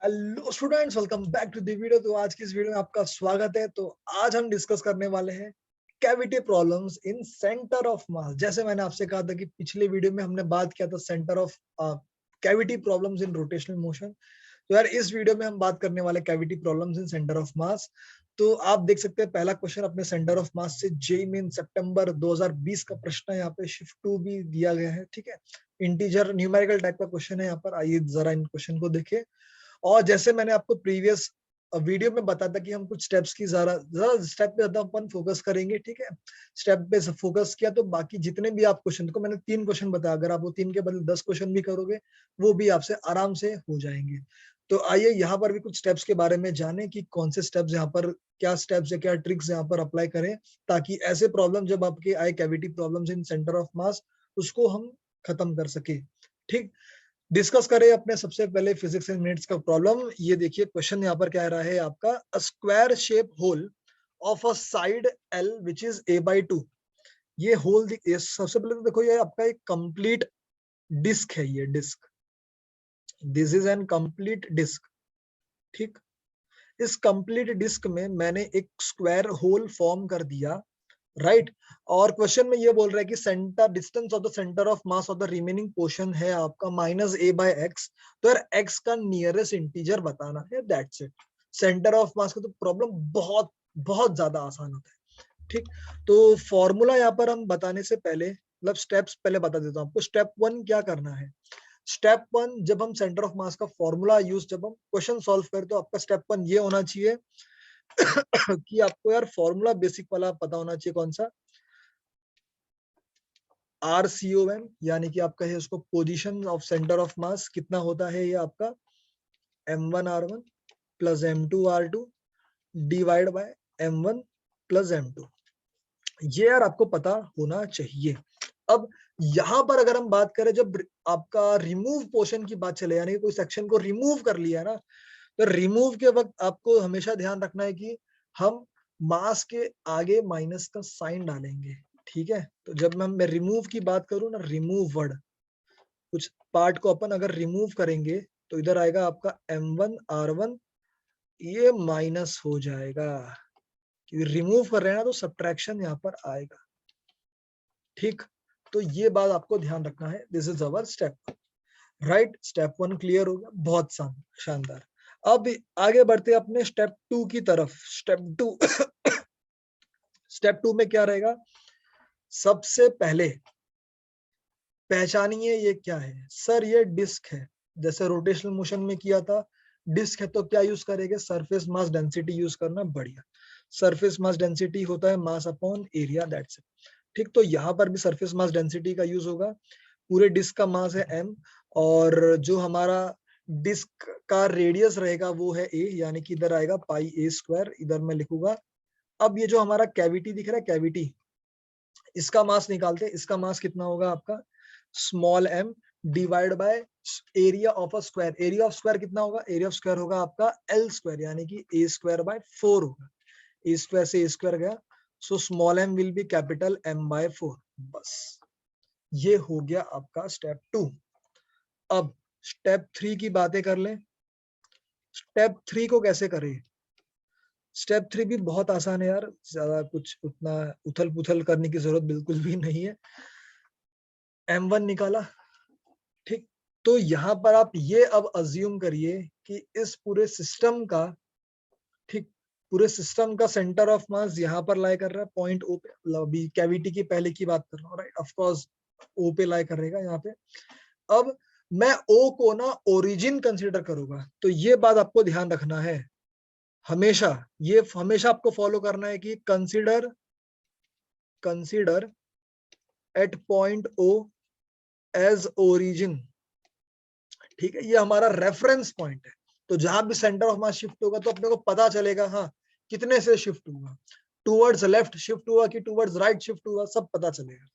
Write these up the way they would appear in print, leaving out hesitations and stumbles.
Hello students, welcome back to the video. तो आज की इस वीडियो में आपका स्वागत है। तो आज हम डिस्कस करने वाले हैं cavity problems in centre of मास। जैसे मैंने आपसे कहा था कि पिछले वीडियो में हमने बात किया था centre of cavity problems in rotational motion. तो यार इस वीडियो में हम बात करने वाले cavity problems in centre of मास। तो आप देख सकते हैं पहला क्वेश्चन अपने सेंटर ऑफ मास से जेईई मेन सितंबर 2020 का प्रश्न है। यहाँ पे शिफ्ट 2 भी दिया गया है। ठीक है, इंटीजर न्यूमेरिकल टाइप का क्वेश्चन है यहाँ पर। आइए जरा इन क्वेश्चन को देखिए। और जैसे मैंने आपको प्रीवियस वीडियो में बताया था कि हम कुछ स्टेप्स की जरा स्टेप पे ज्यादा अपन फोकस करेंगे। ठीक है, स्टेप पे फोकस किया तो बाकी जितने भी आप क्वेश्चन को मैंने 3 क्वेश्चन बताया, अगर आप वो 3 के बदले 10 क्वेश्चन भी करोगे वो भी आपसे आराम से हो जाएंगे। तो आइए यहाँ पर भी कुछ स्टेप्स के बारे में जाने कि कौन से स्टेप्स यहाँ पर, क्या स्टेप्स या क्या ट्रिक्स यहाँ पर अप्लाई करें ताकि ऐसे प्रॉब्लम जब आपके आए cavity problems in centre of मास उसको हम खत्म कर सके। ठीक, डिस्कस करें अपने सबसे पहले फिजिक्स एंड मिनट्स का प्रॉब्लम। ये देखिए क्वेश्चन यहाँ पर क्या रहा है आपका, a square shape hole of a side L which is a/2। ये होल सबसे पहले तो देखो ये आपका एक कंप्लीट डिस्क है। ये disc, this is an complete disc. ठीक, इस कंप्लीट डिस्क में मैंने एक स्क्वायर होल फॉर्म कर दिया, राइट और क्वेश्चन में ये बोल रहा है कि centre distance of the centre of mass of the remaining portion है आपका -a/x। तो यार x का नियरेस्ट इंटीजर बताना है, दैट्स इट। सेंटर ऑफ मास का तो प्रॉब्लम बहुत बहुत ज्यादा आसान होता है। ठीक, तो फॉर्मूला यहाँ पर हम बताने से पहले मतलब स्टेप्स पहले बता देता हूँ आपको। स्टेप 1 क्या करना है। स्टेप 1, जब हम सेंटर ऑफ मास का फॉर्मूला यूज जब हम क्वेश्चन सॉल्व करें तो आपका स्टेप 1 ये होना चाहिए कि आपको यार फॉर्मूला बेसिक वाला पता होना चाहिए। कौन सा? RCOM, यानी कि आपका है उसको पोजीशन ऑफ सेंटर ऑफ मास कितना होता है ये आपका m1r1 plus m2r2 divide by m1 plus m2। ये यार आपको पता होना चाहिए। अब यहाँ पर अगर हम बात करें, जब आपका रिमूव पोर्शन की बात चले यानी कि कोई सेक्शन को रिमूव कर लिया ना, तो रिमूव के वक्त आपको हमेशा ध्यान रखना है कि हम मास के आगे माइनस का साइन डालेंगे। ठीक है, तो जब मैं रिमूव की बात करूं ना, रिमूव वर्ड, कुछ पार्ट को अपन अगर रिमूव करेंगे तो इधर आएगा आपका m1r1, ये माइनस हो जाएगा क्योंकि रिमूव कर रहे हैं ना, तो सब्ट्रैक्शन यहाँ पर आएगा। ठीक, तो ये बात आपको ध्यान रखना है। This is our step, right. Step 1 clear हो गया, बहुत शानदार। अब आगे बढ़ते अपने स्टेप 2 की तरफ। स्टेप 2 स्टेप 2 में क्या रहेगा, सबसे पहले पहचानिए ये क्या है। सर ये डिस्क है, जैसे रोटेशनल मोशन में किया था। डिस्क है तो क्या यूज करेंगे, सरफेस मास डेंसिटी यूज करना, बढ़िया। सरफेस मास डेंसिटी होता है मास अपॉन एरिया, दैट्स इट। ठीक, तो यहाँ पर भी सरफेस मास डेंसिटी का यूज होगा। पूरे डिस्क का मास है m, और जो हमारा डिस्क का रेडियस रहेगा वो है a, यानी कि इधर आएगा πa²। इधर मैं लिखूंगा। अब ये जो हमारा कैविटी दिख रहा है, कैविटी, इसका मास निकालते हैं। इसका मास कितना होगा आपका, small m divide by area of a square. Area of square कितना होगा, एरिया ऑफ स्क्वायर होगा आपका l², यानी कि a²/4 होगा। a² से a² गया, so small m will be capital m/4। बस ये हो गया आपका स्टेप 2। अब स्टेप 3 की बातें कर लें। स्टेप 3 को कैसे करें। स्टेप 3 भी बहुत आसान है यार, ज्यादा कुछ उतना उथल पुथल करने की जरूरत बिल्कुल भी नहीं है। m1 निकाला, ठीक, तो यहाँ पर आप ये अब अज्यूम करिए कि इस पूरे सिस्टम का, ठीक, पूरे सिस्टम का सेंटर ऑफ मास यहाँ पर लाई कर रहा है पॉइंट ओ पे। अभी कैविटी की पहले की बात कर रहा हूँ, राइट, ऑफ कोर्स ओ पे लाई करेगा यहाँ पे। अब मैं ओ को ना ओरिजिन कंसीडर करूंगा, तो ये बात आपको ध्यान रखना है हमेशा। ये हमेशा आपको फॉलो करना है कि consider at point O as origin. ठीक है, ये हमारा रेफरेंस पॉइंट है। तो जहां भी सेंटर ऑफ मास शिफ्ट होगा तो अपने को पता चलेगा, हाँ कितने से शिफ्ट हुआ, टूवर्ड्स लेफ्ट शिफ्ट हुआ कि टूवर्ड्स राइट शिफ्ट हुआ, सब पता चलेगा।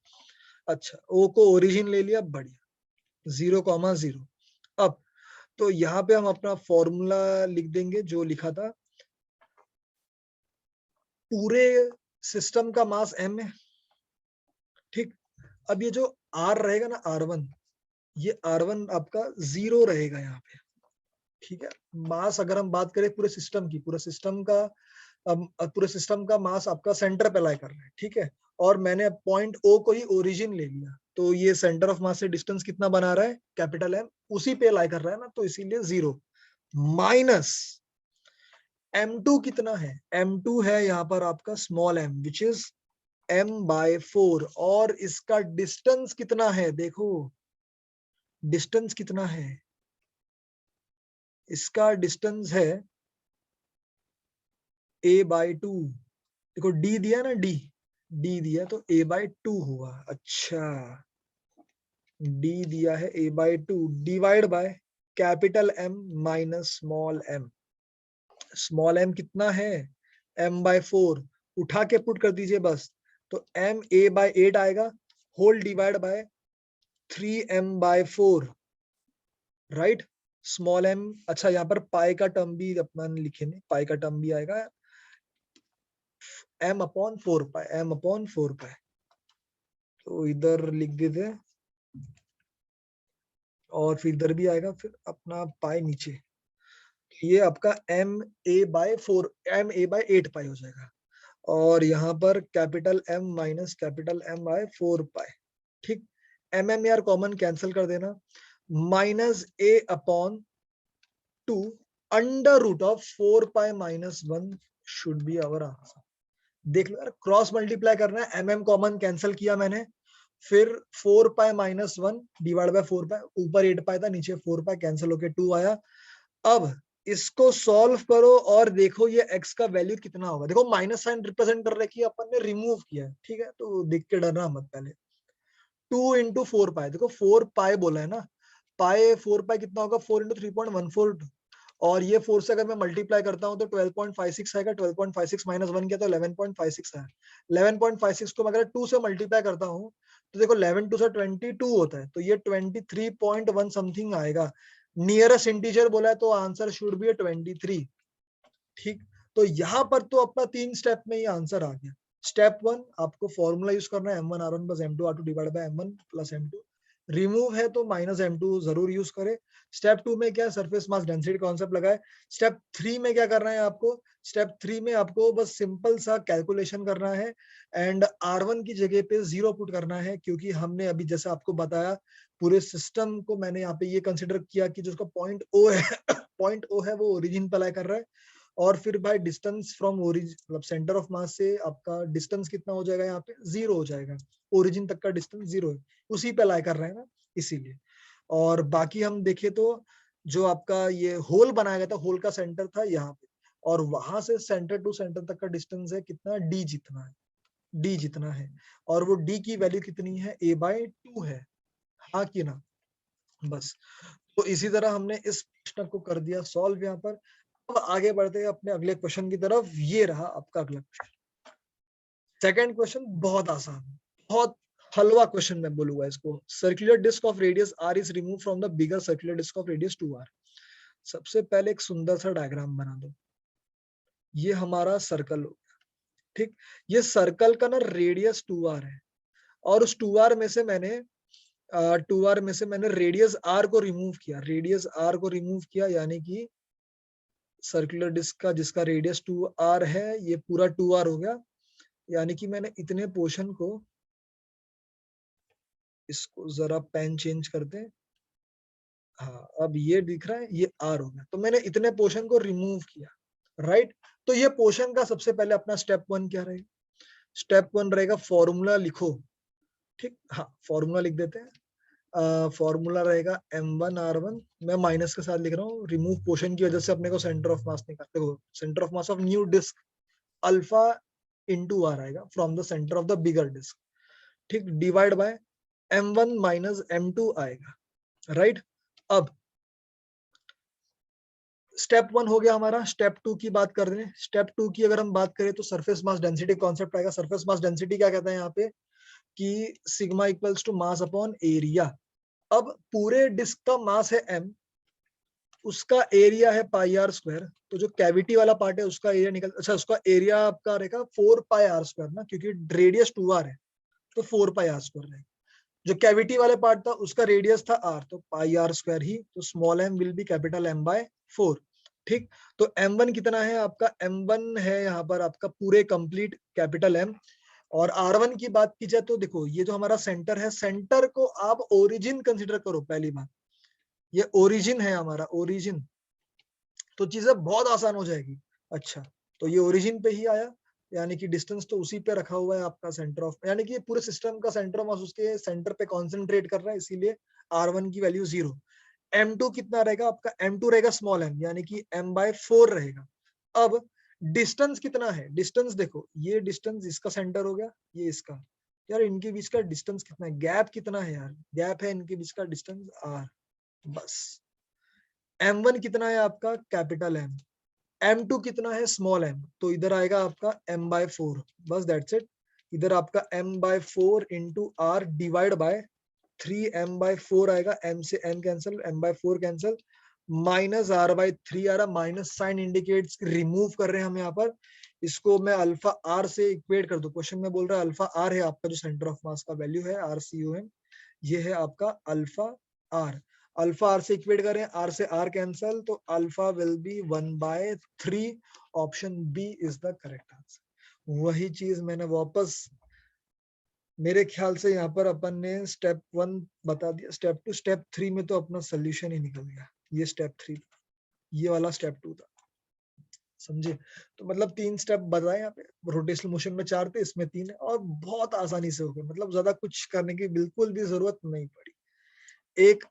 अच्छा, ओ को ओरिजिन ले लिया, बढ़िया, 0,0। अब तो यहाँ पे हम अपना फॉर्मूला लिख देंगे जो लिखा था। पूरे सिस्टम का मास m है, ठीक। अब ये जो r रहेगा ना r1, ये r1 आपका 0 रहेगा यहाँ पे, ठीक है। मास अगर हम बात करें पूरे सिस्टम की, पूरे सिस्टम का मास आपका सेंटर पे लाई कर रहा है, ठीक है। और मैंने पॉइंट ओ को ही ओरिजिन ले लिया, तो ये सेंटर ऑफ मास से डिस्टेंस कितना बना रहा है, कैपिटल एम, उसी पे लाई कर रहा है ना, तो इसीलिए 0 माइनस m2 कितना है, m2 है यहाँ पर आपका small m which is m/4, और इसका डिस्टेंस कितना है, देखो डिस्टेंस कितना है, इसका डिस्टेंस है a/2। देखो d दिया ना, d दिया तो a/2 हुआ। अच्छा, d दिया है a/2 divide by capital M minus small m। Small m कितना है, m/4, उठा के पुट कर दीजिए बस, तो m a/8 आएगा, hole divide by 3m/4, right. Small m, अच्छा यहाँ पर पाई का टर्म भी अपना लिखे नहीं, पाई का टर्म भी आएगा, m/4 पाई, तो इधर लिख देते, और फिर इधर भी आएगा, फिर अपना पाई नीचे, ये आपका m/8 पाई हो जाएगा, और यहाँ पर capital M minus capital M/4 pi, ठीक। mm यार कॉमन कैंसिल कर देना, -a/2 under root of 4 pi minus 1 should be our answer. देख लो यार, क्रॉस मल्टीप्लाई करना है, mm कॉमन कैंसिल किया मैंने, फिर 4 पाई माइनस 1 डिवाइड बाय 4 पाई, ऊपर 8 पाई था, नीचे 4 पाई, कैंसिल होके 2 आया। अब इसको सॉल्व करो और देखो ये x का वैल्यू कितना होगा। देखो माइनस साइन रिप्रेजेंट कर रहा है कि अपन ने रिमूव किया है, ठीक है, तो देख के डरना मत। पहले 2 इंटू 4 पाई, देखो 4 पाई बोला है ना, पाई 4 पाई कितना होगा, 4 इंटू 3.142, और ये 4 से अगर मैं मल्टीप्लाई करता हूँ तो 12.56 आएगा, 12.56 माइनस 1 किया तो 11.56 आया। 11.56 को मैं अगर 2 से मल्टीप्लाई करता हूँ तो देखो 11 2 से 22 होता है, तो ये 23.1 समथिंग आएगा। नियरेस्ट इंटीजर बोला है तो आंसर शुड बी 23, ठीक। तो यहाँ पर तो अपना 3 स्टेप में ये आंसर आ गया। स्टेप 1 आपको फॉर्मूला यूज करना है, m1r1 plus m2r2 divide by m1 plus m2, remove है तो माइनस m2 जरूर यूज करें। स्टेप 2 में क्या, सरफेस मास डेंसिटी कॉन्सेप्ट लगाए। स्टेप 3 में क्या करना है आपको, स्टेप 3 में आपको बस सिंपल सा कैलकुलेशन करना है, एंड r1 की जगह पे 0 पुट करना है, क्योंकि हमने अभी जैसे आपको बताया पूरे सिस्टम को मैंने यहाँ पे ये कंसिडर किया कि जो उसका पॉइंट ओ है पॉइंट ओ है वो ओरिजिन पर अप्लाई कर रहा है, और फिर भाई डिस्टेंस फ्रॉम ओरिजिन मतलब सेंटर ऑफ मास से आपका डिस्टेंस कितना हो जाएगा, यहाँ पे 0 हो जाएगा, ओरिजिन तक का डिस्टेंस 0 है, उसी पे अप्लाई कर रहे हैं ना, इसीलिए। और बाकी हम देखें तो जो आपका ये होल बनाया गया था, होल का सेंटर था यहाँ पे, और वहां से सेंटर टू सेंटर तक का डिस्टेंस है कितना, डी जितना है, और वो डी की वैल्यू कितनी है, a/2 है, हाँ कि ना, बस। तो इसी तरह हमने इस प्रश्न को कर दिया सॉल्व यहाँ पर। अब आगे बढ़ते हैं अपने अगले क्वेश्चन की तरफ। ये रहा आपका अगला क्वेश्चन। सेकंड क्वेश्चन बहुत आसान, बहुत हलवा क्वेश्चन मैं बोलूंगा इसको। Circular disc of radius r is remove from the bigger circular disc of radius 2r। सबसे पहले एक सुंदर सा डायग्राम बना दो। ये हमारा सर्कल हो गया, ठीक। ये सर्कल का ना रेडियस 2r है, और उस 2r में से मैंने 2r में से मैंने रेडियस r को रिमूव किया, रेडियस r को रिमूव किया, यानी कि सर्कुलर डिस्क का जिसका रेडियस 2r है, ये पूरा 2r हो गया, यानी कि मैंने इतने पोर्शन को, इसको जरा पेन चेंज करते हैं, हाँ अब ये दिख रहा है, ये r हो गया, तो मैंने इतने पोर्शन को रिमूव किया, राइट। तो ये पोर्शन का सबसे पहले अपना स्टेप 1 क्या रहेगा, स्टेप 1 रहेगा फॉर्मूला लिखो, ठीक, हाँ फॉर्मूला लिख देते हैं। फॉर्मूला रहेगा m1r1, मैं माइनस के साथ लिख रहा हूँ, रिमूव पोर्शन की वजह से अपने को सेंटर ऑफ मास निकाल, देखो centre of mass of new disc alpha into R आएगा from the centre of the bigger disc, ठीक, divide by m1 minus m2 आएगा, राइट। अब स्टेप 1 हो गया हमारा। स्टेप 2 की बात कर रहे हैं। स्टेप 2 की अगर हम बात करें तो सरफेस मास डेंसिटी कॉन्सेप्ट आएगा। सरफेस मास डेंसिटी क्या कहता है यहाँ पे, कि sigma equals to mass upon area. अब पूरे डिस्क का मास है m, उसका एरिया है पाई आर स्क्वायर, तो जो कैविटी वाला पार्ट है उसका एरिया निकल, अच्छा उसका एरिया आपका रहेगा 4 पाई आर स्क्वायर ना, क्योंकि रेडियस 2r है तो 4 पाई आर स्क्वायर रहेगा। जो कैविटी वाले पार्ट था उसका रेडियस था r, तो पाई r स्क्वायर ही, तो small m will be capital M by 4। ठीक, तो m1 कितना है आपका, m1 है यहाँ पर आपका पूरे कंप्लीट कैपिटल M। और r1 की बात की जाए तो देखो ये जो हमारा सेंटर है, सेंटर को आप ओरिजिन कंसिडर करो। पहली बात ये ओरिजिन है हमारा, ओरिजिन, तो चीजें बहुत आसान हो जाएगी। अच्छा, तो ये ओरिजिन पे ही आया, यानी कि डिस्टेंस तो उसी पे रखा हुआ है आपका सेंटर ऑफ, यानी कि पूरे सिस्टम का सेंटर ऑफ मास उसके सेंटर पे कॉन्सेंट्रेट कर रहा है, इसीलिए r1 की वैल्यू 0। m2 कितना रहेगा आपका, m2 रहेगा स्मॉल m, यानी कि m by 4 रहेगा। अब डिस्टेंस कितना है, डिस्टेंस देखो, ये डिस्टेंस इसका सेंटर हो गया, ये इसका, यार इनके बीच का डिस्टेंस कितना है, गैप कितना है यार, गैप है इनके बीच का डिस्टेंस r, बस। m1 कितना है आपका, कैपिटल M, m2 कितना है, स्मॉल m, तो इधर आएगा आपका m by 4, बस दैट्स इट। इधर आपका m by 4 into r divide by 3m by 4 आएगा, m से m cancel, m by 4 cancel, minus r by 3 आ रहा, माइनस साइन इंडिकेट्स रिमूव कर रहे हैं हम यहाँ पर। इसको मैं अल्फा r से इक्वेट कर दूं, क्वेश्चन में बोल रहा है अल्फा r है आपका जो सेंटर ऑफ मास का वैल्यू है, RCOM, ये है आपका अल्फा r। अल्फा r से इक्वेट करें, r से r कैंसल, तो alpha will be 1/3। Option B is the correct answer. वही चीज मैंने वापस, मेरे ख्याल से यहाँ पर अपन ने स्टेप 1 बता दिया, स्टेप 2, स्टेप 3 में तो अपना सोल्यूशन ही निकल गया। ये स्टेप 3, ये वाला स्टेप 2 था, समझे। तो मतलब 3 स्टेप बताए यहाँ पे, रोटेशनल मोशन में 4 थे, इसमें 3 है, और बहुत आसानी से हो गया, मतलब ज्यादा कुछ करने की बिल्कुल भी जरूरत नहीं पड़ी। एक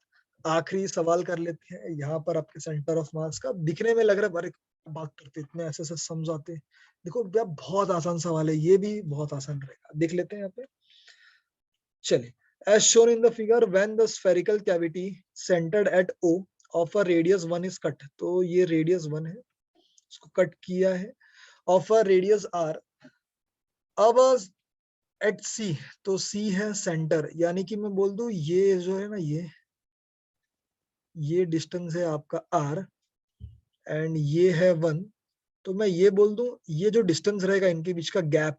आखिरी सवाल कर लेते हैं यहाँ पर, आपके सेंटर ऑफ मास का दिखने में लग रहा है बारे बात करते इतने ऐसे ऐसे समझाते, देखो भैया बहुत आसान सवाल है, ये भी बहुत आसान रहेगा, देख लेते हैं यहाँ पे। चलिए, as shown in the figure, when the spherical cavity centered at O of a radius 1 is cut, तो ये radius 1 है, इसको कट किया है, of a radius r, अब at C, तो C है सेंटर, यानी कि मैं बोल दूं ये जो है ना, ये डिस्टेंस है आपका r एंड ये है 1, तो मैं ये बोल दूं ये जो डिस्टेंस रहेगा इनके बीच का gap,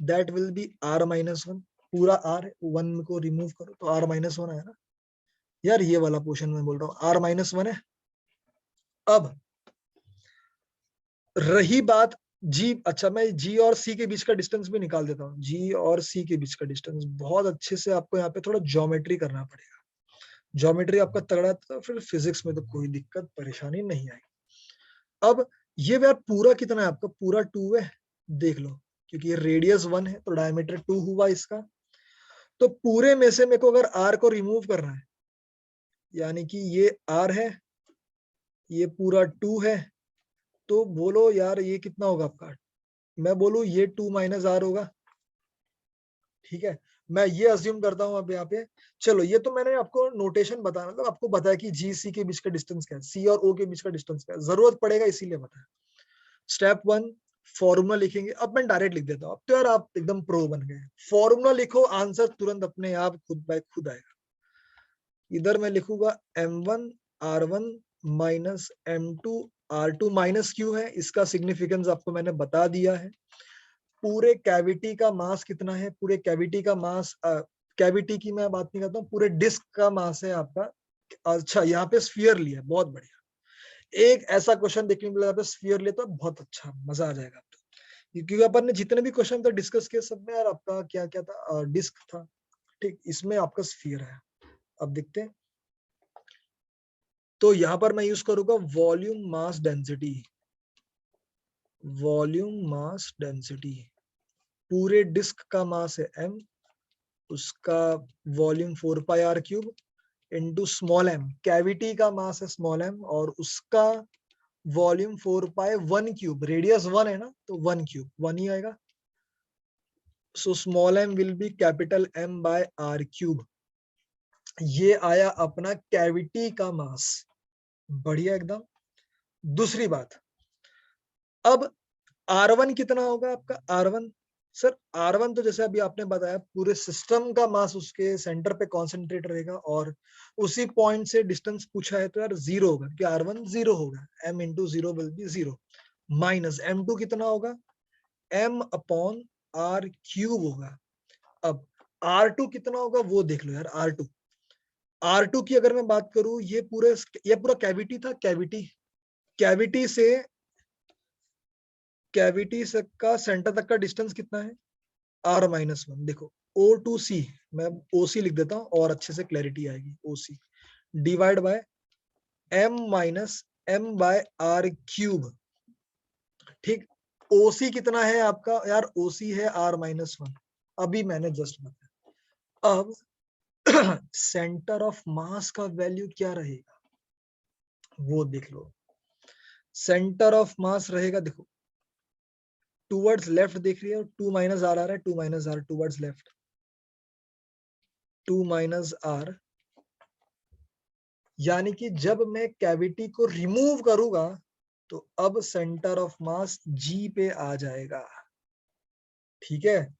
that will be r-1। पूरा r 1 को रिमूव करो तो r-1 है ना यार, ये वाला पोर्शन में बोल रहा हूँ, r-1 है। अब रही बात g, अच्छा मैं g और c के बीच का डिस्टेंस भी निकाल देता हूँ, g और c के बीच का डिस्टेंस बहुत अच्छे से आपको यहाँ पे थोड़ा ज्योमेट्री करना पड़ेगा, ज्योमेट्री आपका तगड़ा है तो फिर फिजिक्स में तो कोई दिक्कत परेशानी नहीं आएगी। अब ये यार पूरा कितना है आपका, पूरा 2 है, देख लो, क्योंकि ये रेडियस 1 है तो डायमीटर 2 हुआ इसका, तो पूरे में से मेरे को अगर r को रिमूव करना है, यानी कि ये r है, ये पूरा 2 है, तो बोलो यार ये कितना होगा आपका, मैं बोलूं ये 2 माइनस r होगा, ठीक है। मैं ये अज्यूम करता हूँ अब यहाँ पे, चलो ये तो मैंने आपको नोटेशन बताया, मतलब आपको बताया कि जी सी के बीच का डिस्टेंस क्या है, सी और ओ के बीच का डिस्टेंस क्या है, जरूरत पड़ेगा इसीलिए बताया। स्टेप 1 फॉर्मूला लिखेंगे, अब मैं डायरेक्ट लिख देता हूँ, अब तो यार आप एकदम प्रो बन गए। फॉर्मूला लिखो, आंसर तुरंत अपने आप खुद बाय खुद आएगा। इधर मैं लिखूंगा m1 r1 minus m2 r2 minus Q है, इसका सिग्निफिकेंस आपको मैंने बता दिया है। पूरे कैविटी का मास कितना है, पूरे कैविटी का मास, कैविटी की मैं बात नहीं करता हूँ, पूरे डिस्क का मास है आपका, अच्छा यहाँ पे स्फीयर लिया, बहुत बढ़िया। एक ऐसा क्वेश्चन देखने को मिला यहाँ पे स्फीयर लिया, तो बहुत अच्छा मजा आ जाएगा आपको, क्योंकि अपन ने जितने भी क्वेश्चन तो डिस्कस किए सब में यार आपका क्या क्या था, डिस्क था, ठीक, इसमें आपका स्फीयर है। अब देखते हैं, तो यहाँ पर मैं यूज करूंगा volume mass density, volume mass density, पूरे डिस्क का मास है m, उसका volume 4πr³ into small m, cavity का मास है स्मॉल m, और उसका वॉल्यूम 4π1³, रेडियस 1 है ना, तो 1³ 1 ही आएगा, so small m will be capital M by r³। ये आया अपना कैविटी का मास, बढ़िया एकदम। दूसरी बात, अब R1 कितना होगा आपका, R1 सर, R1 तो जैसे अभी आपने बताया पूरे सिस्टम का मास उसके सेंटर पे कॉन्सेंट्रेट रहेगा, और उसी पॉइंट से डिस्टेंस पूछा है तो यार 0 होगा, क्योंकि R1 0 होगा, m into 0 will be 0, minus m2 कितना होगा, m अपॉन r³ होगा। अब R2 कितना होगा वो देख लो यार। R2 की अगर मैं बात करूं, ये पूरा कैविटी था, कैविटी से का सेंटर तक का डिस्टेंस कितना है, R-1। देखो O2C, मैं OC लिख देता हूं और अच्छे से क्लैरिटी आएगी। OC divide by M-M/R³। ठीक, OC कितना है आपका यार, OC है R-1। अभी मैंने जस्ट बताया। अब सेंटर ऑफ मास का वैल्यू क्या रहेगा वो देख लो। सेंटर ऑफ मास रहेगा, देखो टूवर्ड्स लेफ्ट देख रही है, 2 - R आ रहा है, 2 - R टूवर्ड्स लेफ्ट, 2 - R। यानी कि जब मैं कैविटी को रिमूव करूंगा तो अब सेंटर ऑफ मास G पे आ जाएगा। ठीक है,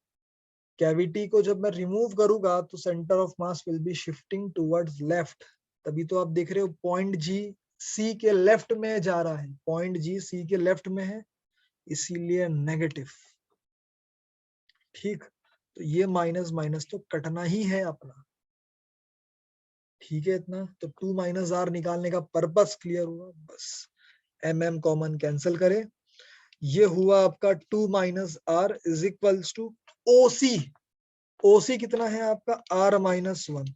कैविटी को जब मैं रिमूव करूंगा तो centre of mass will be shifting towards left. तभी तो आप देख रहे हो पॉइंट G C के लेफ्ट में जा रहा है, पॉइंट G C के लेफ्ट में है, इसीलिए नेगेटिव। ठीक, तो ये माइनस माइनस तो कटना ही है अपना। ठीक है, इतना तो 2 - R निकालने का पर्पस क्लियर हुआ। बस MM कॉमन कैंसिल करे, ये हुआ आपका 2 - R is equals to OC। OC कितना है आपका R-1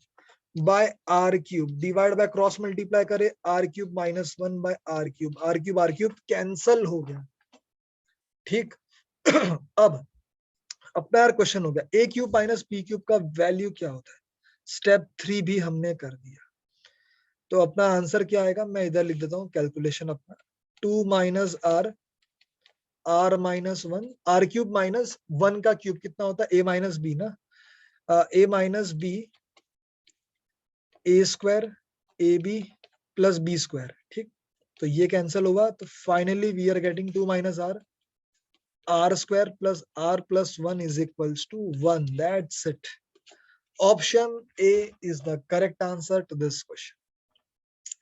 by R³ divide by cross multiply करे R³ -1 बाय R³ कैंसल हो गया। ठीक अब अपना यार क्वेश्चन हो गया A³ माइनस P³ का वैल्यू क्या होता है। स्टेप 3 भी हमने कर दिया, तो अपना आंसर क्या आएगा, मैं इधर लिख देता हूँ कैलकुलेशन अपना। 2 - R R-1 R³ -1 का क्यूब कितना होता है, A-B ना, A-B A² AB plus B²। ठीक, तो ये कैंसिल हुआ, तो finally we are getting 2 - R² plus R+1 is equals to 1। That's it. Option A is the correct answer to this question.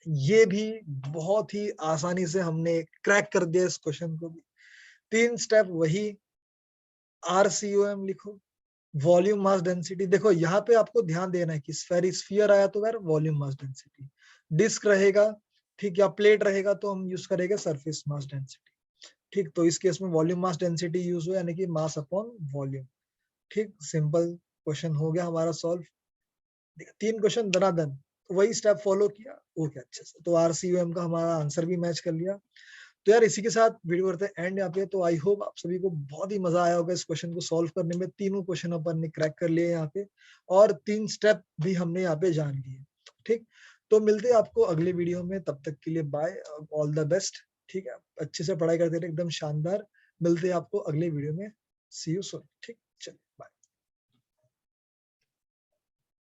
ये भी बहुत ही आसानी से हमने क्रैक कर दिया इस क्वेश्चन को भी। 3 स्टेप वही, RCOM लिखो, वॉल्यूम मास डेंसिटी। देखो यहाँ पे आपको ध्यान देना है कि स्फीयर आया तो यार वॉल्यूम मास डेंसिटी, डिस्क रहेगा ठीक, या प्लेट रहेगा तो हम यूज करेंगे सरफेस मास डेंसिटी। ठीक, तो इस केस में वॉल्यूम मास डेंसिटी यूज हुआ, यानी कि मास अपॉन वॉल्यूम। ठीक, सिंपल क्वेश्चन हो गया हमारा सॉल्व। 3 क्वेश्चन दनादन, वही स्टेप फॉलो किया, हो गया अच्छे से। तो RCOM का हमारा आंसर भी मैच कर लिया। तो यार इसी के साथ वीडियो करते हैं एंड यहाँ पे। तो आई होप आप सभी को बहुत ही मजा आया होगा इस क्वेश्चन को सॉल्व करने में। तीनों क्वेश्चन अपन ने क्रैक कर लिए यहाँ पे, और 3 स्टेप भी हमने यहाँ पे जान लिए। ठीक, तो मिलते हैं आपको अगले वीडियो में, तब तक के लिए बाय, ऑल द बेस्ट। ठीक है, अच्छे से पढ़ाई करते रहे, एकदम शानदार। मिलते हैं आपको अगले वीडियो में, सी यू सून। ठीक।